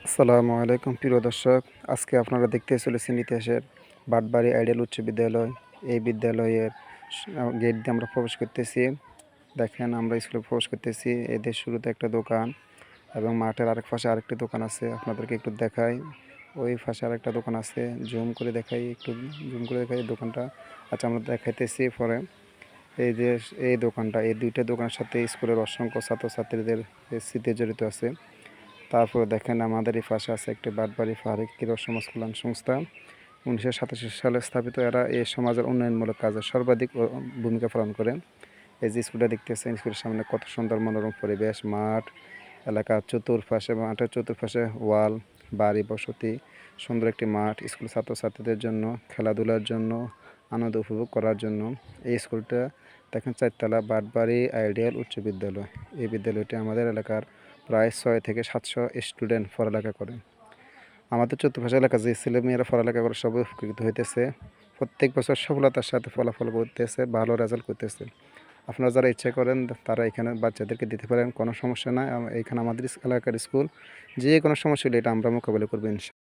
আসসালামু আলাইকুম প্রিয় দর্শক। আজকে আপনারা দেখতে চলেছেন ইতিহাসের বাটবাড়ি আইডিয়াল উচ্চ বিদ্যালয়। এই বিদ্যালয়ের গেট দিয়ে আমরা প্রবেশ করতেছি। দেখেন আমরা স্কুলে প্রবেশ করতেছি। এদের শুরুতে একটা দোকান এবং মাঠের আরেক পাশে আরেকটি দোকান আছে। আপনাদেরকে একটু দেখাই। ওই পাশে আরেকটা দোকান আছে। জুম করে দেখাই দোকানটা। আচ্ছা আমরা দেখাইতেছি পরে। এই যে এই দোকানটা, এই দুইটা দোকানের সাথে স্কুলের অসংখ্য ছাত্রছাত্রীদের স্মৃতি জড়িত আছে। তারপরে দেখেন আমাদের এই পাশে আছে একটি বাটবাড়ি ফারুক কিরোড় সমাজ কল্যাণ সংস্থা। 1987 সালে স্থাপিত। এরা এই সমাজের উন্নয়নমূলক কাজে সর্বাধিক ভূমিকা পালন করে। এই যে স্কুলটা দেখতেছেন, স্কুলের সামনে কত সুন্দর মনোরম পরিবেশ, মাঠ, এলাকার চতুর্পাশে, মাঠের চতুর্পাশে ওয়াল, বাড়ি, বসতি, সুন্দর একটি মাঠ। স্কুল ছাত্রছাত্রীদের জন্য খেলাধুলার জন্য, আনন্দ উপভোগ করার জন্য। এই স্কুলটা দেখেন চারতলা, বাটবাড়ি আইডিয়াল উচ্চ বিদ্যালয়। এই বিদ্যালয়টি আমাদের এলাকার প্রায় 600 থেকে 700 স্টুডেন্ট পড়ালেখা করে। আমাদের চতুর্পাশে এলাকা যে ছেলেমেয়েরা পড়ালেখা করে সবাই উপকৃত হইতেছে। প্রত্যেক বছর সফলতার সাথে ফলাফল করতেছে, ভালো রেজাল্ট করতেছে। আপনারা যারা ইচ্ছা করেন তারা এখানে বাচ্চাদেরকে দিতে পারেন, কোনো সমস্যা নাই। এখানে আমাদের এলাকার স্কুল, যে কোনো সমস্যা হলে এটা আমরা মোকাবিলা করবো ইনশাআল্লাহ।